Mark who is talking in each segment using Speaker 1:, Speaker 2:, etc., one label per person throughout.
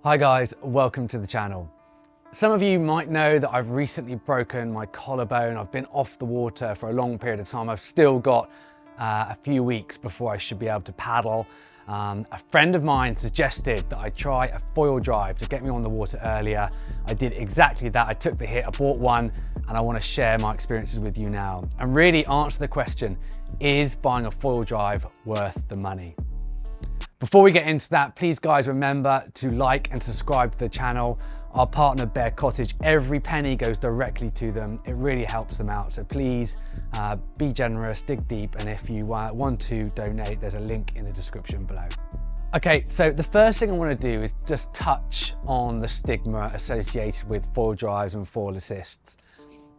Speaker 1: Hi guys, welcome to the channel. Some of you might know that I've recently broken my collarbone. I've been off the water for a long period of time. I've still got a few weeks before I should be able to paddle. A friend of mine suggested that I try a foil drive to get me on the water earlier. I did exactly that. I took the hit, I bought one, and I want to share my experiences with you now and really answer the question, is buying a foil drive worth the money? Before we get into that, please guys remember to like and subscribe to the channel. Our partner Bear Cottage, every penny goes directly to them. It really helps them out. So please be generous, dig deep. And if you want to donate, there's a link in the description below. Okay, so the first thing I want to do is just touch on the stigma associated with foil drives and foil assists.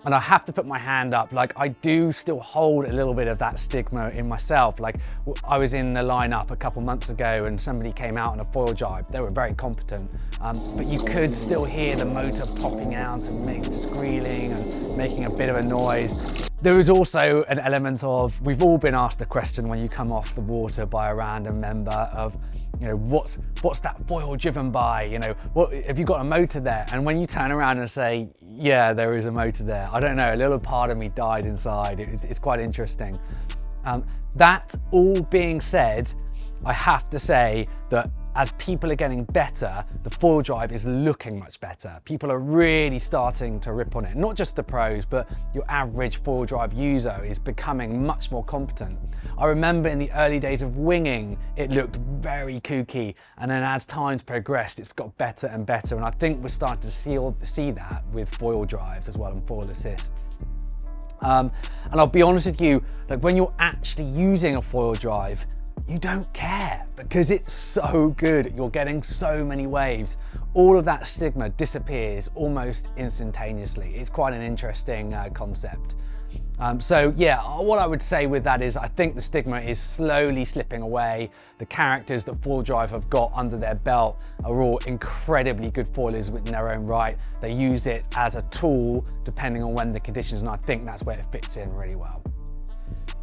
Speaker 1: And I have to put my hand up, like I do still hold a little bit of that stigma in myself. Like I was in the lineup a couple months ago and somebody came out on a foil drive. They were very competent, but you could still hear the motor popping out and making squealing and making a bit of a noise. There is also an element of, we've all been asked the question when you come off the water by a random member of, you know, what's that foil driven by? You know, what have you got a motor there? And when you turn around and say, yeah, there is a motor there, I don't know, a little part of me died inside. It's quite interesting. That all being said, I have to say that as people are getting better, the foil drive is looking much better. People are really starting to rip on it. Not just the pros, but your average foil drive user is becoming much more competent. I remember in the early days of winging, it looked very kooky. And then as time's progressed, it's got better and better. And I think we're starting to see that with foil drives as well and foil assists. And I'll be honest with you, like when you're actually using a foil drive, you don't care because it's so good. You're getting so many waves. All of that stigma disappears almost instantaneously. It's quite an interesting concept. So yeah, what I would say with that is I think the stigma is slowly slipping away. The characters that foil drive have got under their belt are all incredibly good foilers in their own right. They use it as a tool depending on when the conditions, and I think that's where it fits in really well.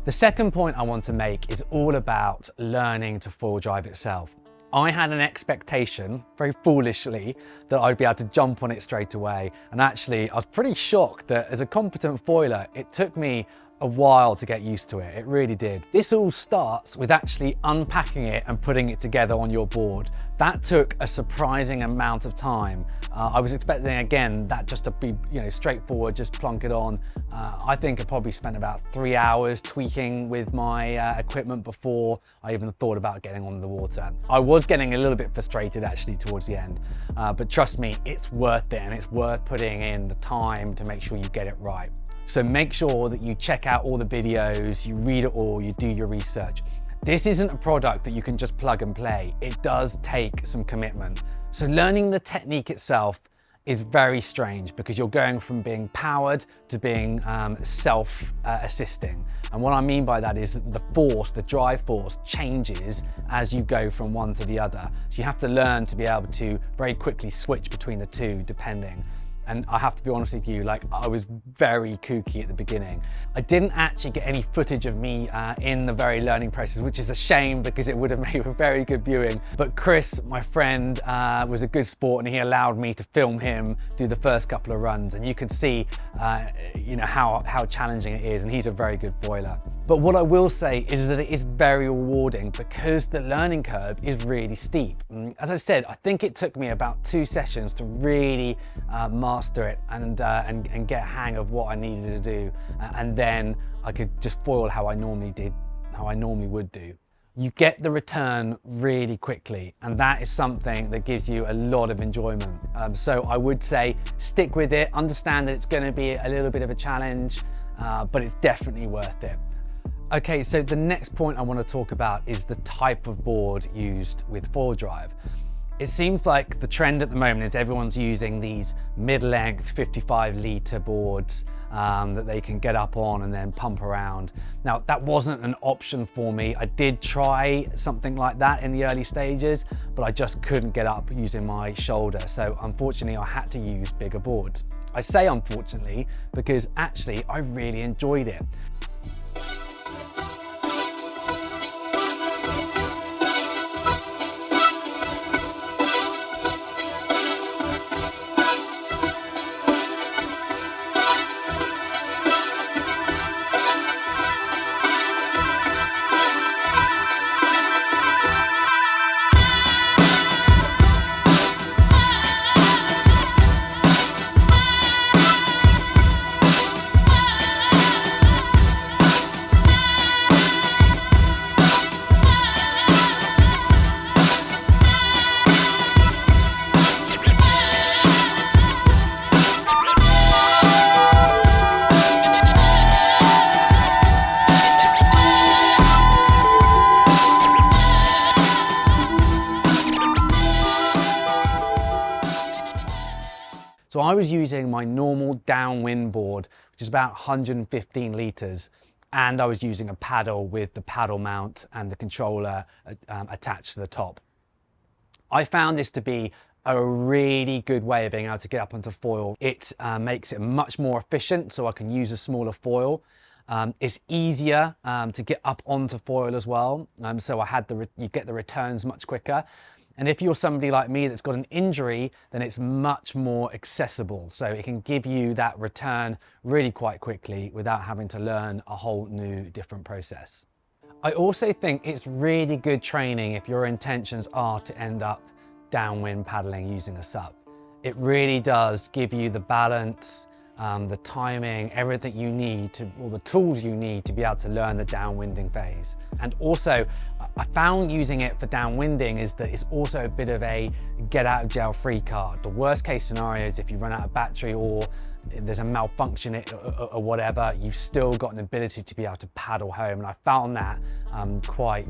Speaker 1: The second point I want to make is all about learning to foil drive itself. I had an expectation, very foolishly, that I'd be able to jump on it straight away. And actually, I was pretty shocked that as a competent foiler, it took me a while to get used to it. It really did. This all starts with actually unpacking it and putting it together on your board. That took a surprising amount of time. I was expecting, again, that just to be, you know, straightforward, just plunk it on. I think I probably spent about 3 hours tweaking with my equipment before I even thought about getting on the water. I was getting a little bit frustrated actually towards the end, but trust me, it's worth it and it's worth putting in the time to make sure you get it right. So make sure that you check out all the videos, you read it all, you do your research. This isn't a product that you can just plug and play. It does take some commitment. So learning the technique itself is very strange because you're going from being powered to being self-assisting. And what I mean by that is that the force, the drive force changes as you go from one to the other. So you have to learn to be able to very quickly switch between the two depending. And I have to be honest with you, like I was very kooky at the beginning. I didn't actually get any footage of me in the very learning process, which is a shame because it would have made a very good viewing. But Chris, my friend, was a good sport and he allowed me to film him do the first couple of runs. And you can see, you know, how challenging it is. And he's a very good foiler. But what I will say is that it is very rewarding because the learning curve is really steep. As I said, I think it took me about 2 sessions to really master it and get a hang of what I needed to do. And then I could just foil how I normally would do. You get the return really quickly, and that is something that gives you a lot of enjoyment. So I would say stick with it, understand that it's going to be a little bit of a challenge, but it's definitely worth it. Okay, so the next point I want to talk about is the type of board used with foil drive. It seems like the trend at the moment is everyone's using these mid-length 55-litre boards that they can get up on and then pump around. Now, that wasn't an option for me. I did try something like that in the early stages, but I just couldn't get up using my shoulder. So unfortunately, I had to use bigger boards. I say unfortunately because actually I really enjoyed it. So I was using my normal downwind board, which is about 115 litres, and I was using a paddle with the paddle mount and the controller attached to the top. I found this to be a really good way of being able to get up onto foil. It makes it much more efficient, so I can use a smaller foil. It's easier to get up onto foil as well, so you get the returns much quicker. And if you're somebody like me that's got an injury, then it's much more accessible. So it can give you that return really quite quickly without having to learn a whole new different process. I also think it's really good training if your intentions are to end up downwind paddling using a SUP. It really does give you the balance, the timing, everything you need all the tools you need to be able to learn the downwinding phase. And also, I found using it for downwinding is that it's also a bit of a get out of jail free card. The worst case scenario is if you run out of battery or there's a malfunction or whatever, you've still got an ability to be able to paddle home. And I found that quite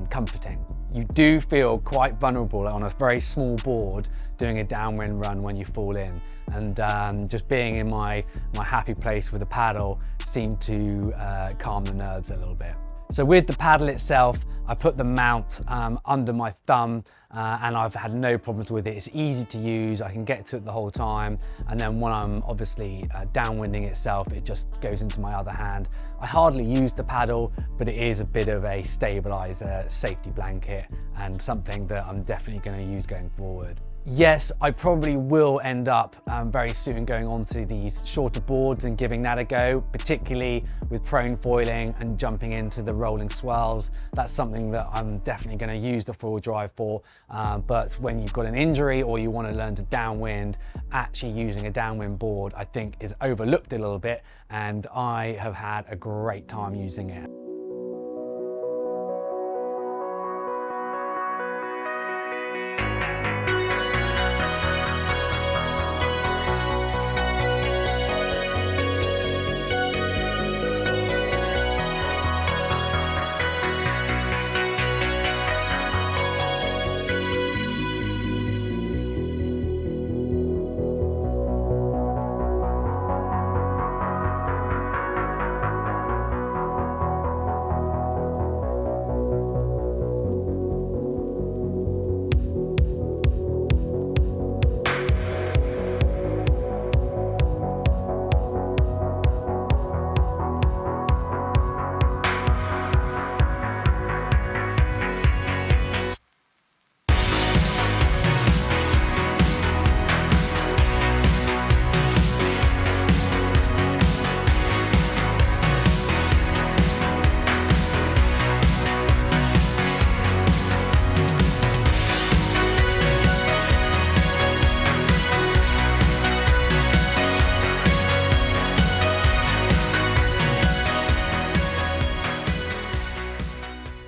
Speaker 1: comforting. You do feel quite vulnerable on a very small board doing a downwind run when you fall in, and just being in my happy place with the paddle seemed to calm the nerves a little bit. So with the paddle itself, I put the mount under my thumb and I've had no problems with it. It's easy to use, I can get to it the whole time, and then when I'm obviously downwinding itself, it just goes into my other hand. I hardly use the paddle, but it is a bit of a stabilizer, safety blanket, and something that I'm definitely going to use going forward. Yes, I probably will end up very soon going onto these shorter boards and giving that a go, particularly with prone foiling and jumping into the rolling swells. That's something that I'm definitely going to use the four-wheel drive for. But when you've got an injury or you want to learn to downwind, actually using a downwind board, I think, is overlooked a little bit, and I have had a great time using it.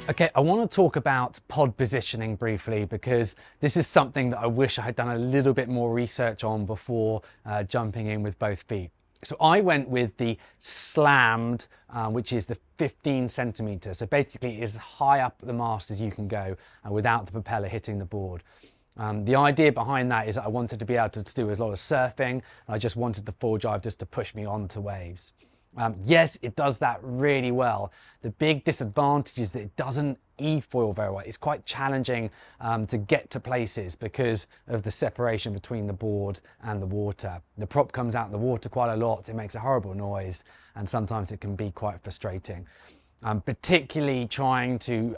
Speaker 1: Okay, I want to talk about pod positioning briefly, because this is something that I wish I had done a little bit more research on before jumping in with both feet. So I went with the slammed, which is the 15 centimeters. So basically as high up the mast as you can go without the propeller hitting the board. The idea behind that is I wanted to be able to do a lot of surfing, and I just wanted the full drive just to push me onto waves. Yes, it does that really well. The big disadvantage is that it doesn't e-foil very well. It's quite challenging to get to places because of the separation between the board and the water. The prop comes out in the water quite a lot, it makes a horrible noise, and sometimes it can be quite frustrating. Particularly trying to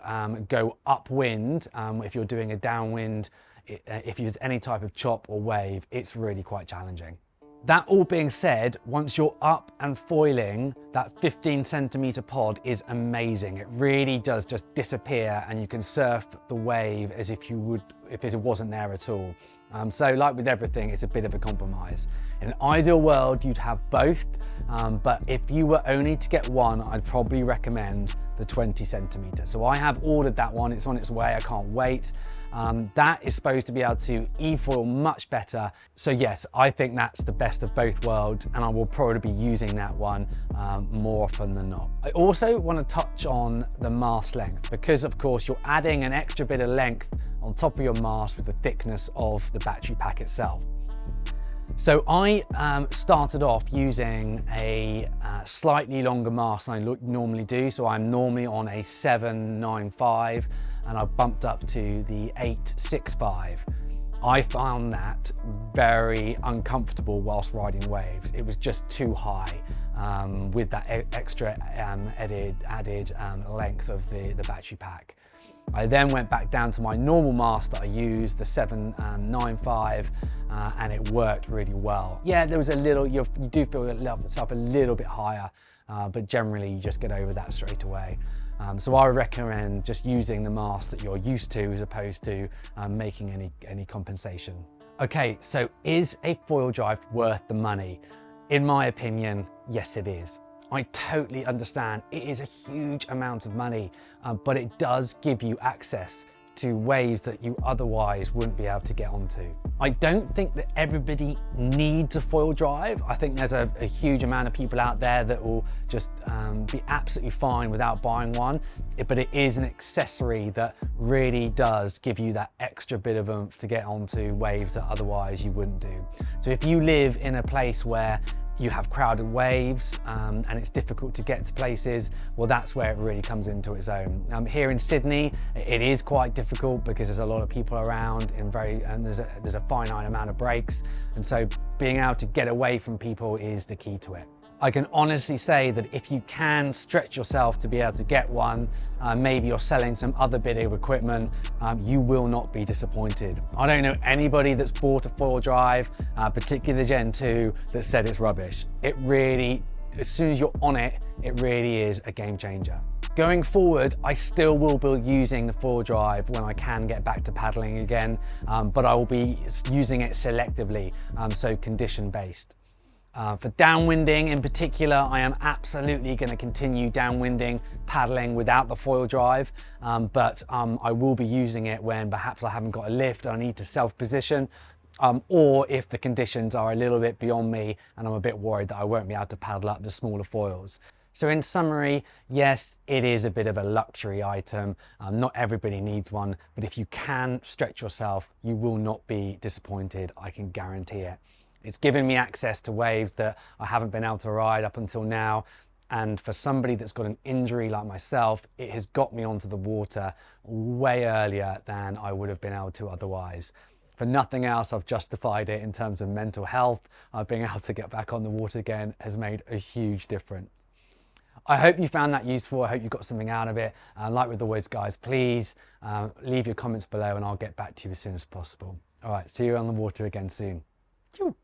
Speaker 1: go upwind, if you're doing a downwind, if you use any type of chop or wave, it's really quite challenging. That all being said, once you're up and foiling, that 15 centimeter pod is amazing. It really does just disappear, and you can surf the wave as if it wasn't there at all. So like with everything, it's a bit of a compromise. In an ideal world, you'd have both, but if you were only to get one, I'd probably recommend the 20 centimeter. So I have ordered that one, it's on its way, I can't wait. That is supposed to be able to e-foil much better. So yes, I think that's the best of both worlds, and I will probably be using that one more often than not. I also want to touch on the mast length, because of course you're adding an extra bit of length on top of your mast with the thickness of the battery pack itself. So I started off using a slightly longer mast than I normally do. So I'm normally on a 795 and I bumped up to the 865. I found that very uncomfortable whilst riding waves. It was just too high with that extra added length of the battery pack. I then went back down to my normal mast that I used, the 795, and it worked really well. Yeah, there was a little, you do feel yourself a little bit higher, but generally you just get over that straight away. So I would recommend just using the mast that you're used to as opposed to making any compensation. Okay, so is a foil drive worth the money? In my opinion, yes it is. I totally understand it is a huge amount of money, but it does give you access to waves that you otherwise wouldn't be able to get onto. I don't think that everybody needs a foil drive. I think there's a huge amount of people out there that will just be absolutely fine without buying one, but it is an accessory that really does give you that extra bit of oomph to get onto waves that otherwise you wouldn't do. So if you live in a place where you have crowded waves and it's difficult to get to places, well, that's where it really comes into its own. Here in Sydney, it is quite difficult because there's a lot of people around and there's a finite amount of breaks. And so being able to get away from people is the key to it. I can honestly say that if you can stretch yourself to be able to get one, maybe you're selling some other bit of equipment, you will not be disappointed. I don't know anybody that's bought a foil drive, particularly the Gen 2, that said it's rubbish. It really, as soon as you're on it, it really is a game changer. Going forward, I still will be using the foil drive when I can get back to paddling again, but I will be using it selectively, so condition based. For downwinding in particular, I am absolutely going to continue downwinding, paddling without the foil drive, but I will be using it when perhaps I haven't got a lift and I need to self-position, or if the conditions are a little bit beyond me and I'm a bit worried that I won't be able to paddle up the smaller foils. So in summary, yes, it is a bit of a luxury item. Not everybody needs one, but if you can stretch yourself, you will not be disappointed, I can guarantee it. It's given me access to waves that I haven't been able to ride up until now. And for somebody that's got an injury like myself, it has got me onto the water way earlier than I would have been able to otherwise. For nothing else, I've justified it in terms of mental health. Being able to get back on the water again has made a huge difference. I hope you found that useful. I hope you got something out of it. Like with always, guys, please leave your comments below and I'll get back to you as soon as possible. All right, see you on the water again soon. Phew.